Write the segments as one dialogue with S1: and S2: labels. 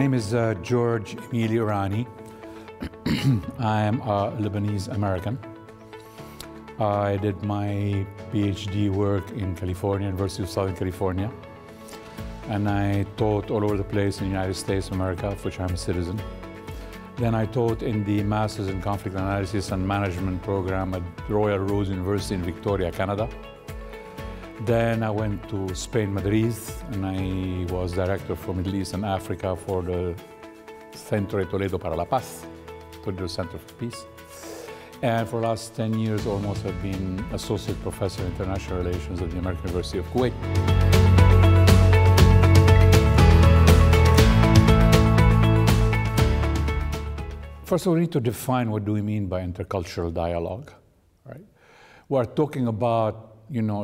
S1: name is George Emile Irani. I am a Lebanese American. I did my PhD work in California, University of Southern California. And I taught all over the place in the United States of America, of which I'm a citizen. Then I taught in the Masters in Conflict Analysis and Management program at Royal Roads University in Victoria, Canada. Then I went to Spain, Madrid, and I was director for Middle East and Africa for the Centro de Toledo para la Paz, Toledo Center for Peace. And for the last 10 years almost, I've been associate professor in international relations at the American University of Kuwait. First of all, we need to define what do we mean by intercultural dialogue, right? We're talking about,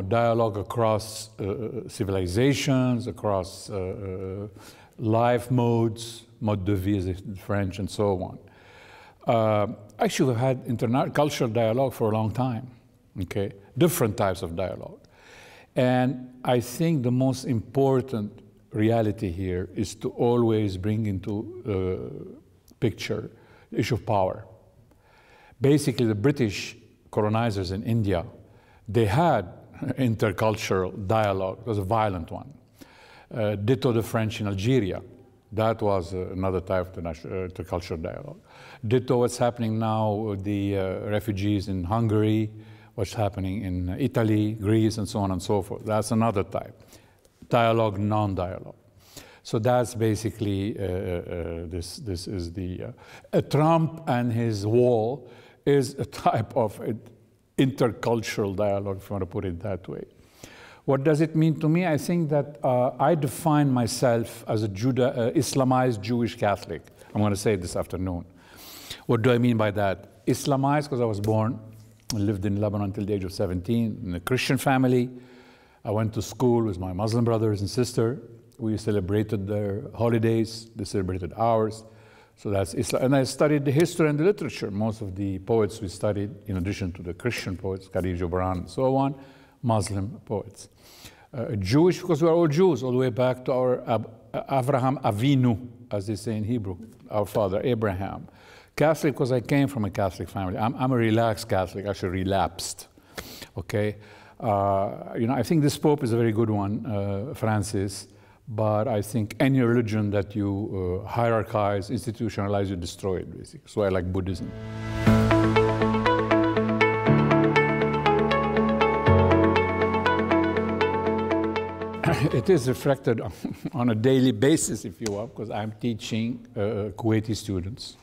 S1: dialogue across civilizations, across life modes, mode de vie, as the French, and so on. Actually, we've had intercultural dialogue for a long time, okay? Different types of dialogue. And I think the most important reality here is to always bring into picture the issue of power. Basically, the British colonizers in India, they had intercultural dialogue. It was a violent one. Ditto the French in Algeria. That was another type of intercultural dialogue. Ditto what's happening now with the refugees in Hungary, what's happening in Italy, Greece, and so on and so forth. That's another type. Dialogue, non-dialogue. So that's basically, this is the, Trump and his wall is a type of intercultural dialogue, if you want to put it that way. What does it mean to me? I think that I define myself as a Islamized Jewish Catholic. I'm going to say it this afternoon. What do I mean by that? Islamized because I was born and lived in Lebanon until the age of 17 in a Christian family. I went to school with my Muslim brothers and sister. We celebrated their holidays, they celebrated ours. So that's Islam. And I studied the history and the literature. Most of the poets we studied, in addition to the Christian poets, Khalil Gibran and so on, Muslim poets. Jewish, because we are all Jews, all the way back to our Avraham Avinu, as they say in Hebrew, our father Abraham. Catholic, because I came from a Catholic family. I'm a relaxed Catholic, actually relapsed, okay? I think this Pope is a very good one, Francis. But I think any religion that you hierarchize, institutionalize, you destroy it, basically. So I like Buddhism. It is reflected on a daily basis, if you will, because I'm teaching Kuwaiti students.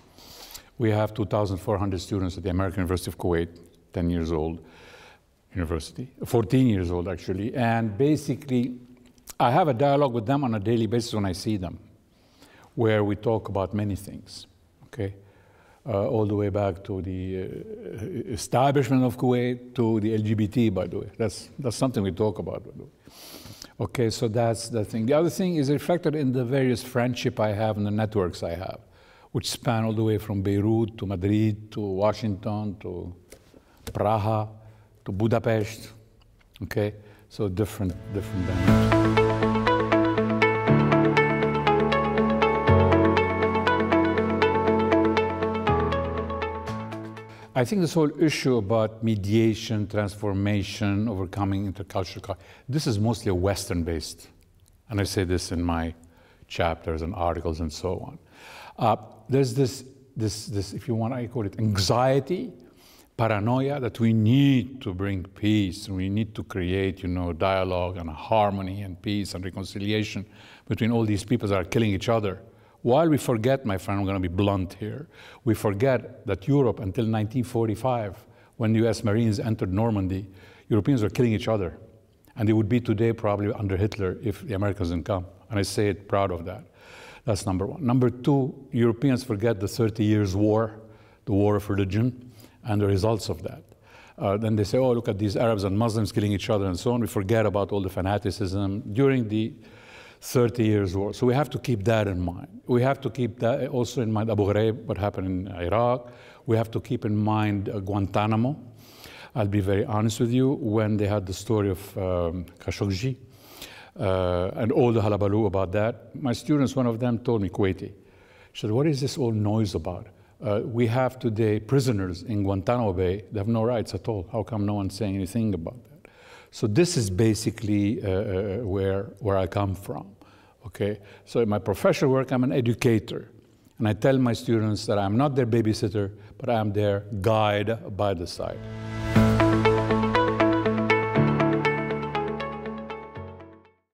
S1: We have 2,400 students at the American University of Kuwait, 10 years old university, 14 years old, actually. And basically, I have a dialogue with them on a daily basis when I see them, where we talk about many things, okay? All the way back to the establishment of Kuwait, to the LGBT, by the way. That's something we talk about, by the way. Okay, so that's the thing. The other thing is reflected in the various friendship I have and the networks I have, which span all the way from Beirut to Madrid to Washington to Praha to Budapest, okay? So different dimensions. I think this whole issue about mediation, transformation, overcoming intercultural, this is mostly Western-based. And I say this in my chapters and articles and so on. There's this, if you want, I call it anxiety, paranoia, that we need to bring peace, we need to create, dialogue and harmony and peace and reconciliation between all these people that are killing each other. While we forget, my friend, I'm going to be blunt here, we forget that Europe until 1945, when the US Marines entered Normandy, Europeans were killing each other. And they would be today probably under Hitler if the Americans didn't come. And I say it proud of that. That's number one. Number two, Europeans forget the 30 Years' War, the war of religion, and the results of that. Then they say, oh, look at these Arabs and Muslims killing each other and so on. We forget about all the fanaticism during the 30 Years' War. So we have to keep that in mind. We have to keep that also in mind, Abu Ghraib, what happened in Iraq. We have to keep in mind Guantanamo. I'll be very honest with you, when they had the story of Khashoggi and all the hullabaloo about that, my students, one of them told me, Kuwaiti, She said, what is this all noise about? We have today prisoners in Guantanamo Bay. They have no rights at all. How come no one's saying anything about that? So this is basically where I come from, okay? So in my professional work, I'm an educator. And I tell my students that I'm not their babysitter, but I'm their guide by the side.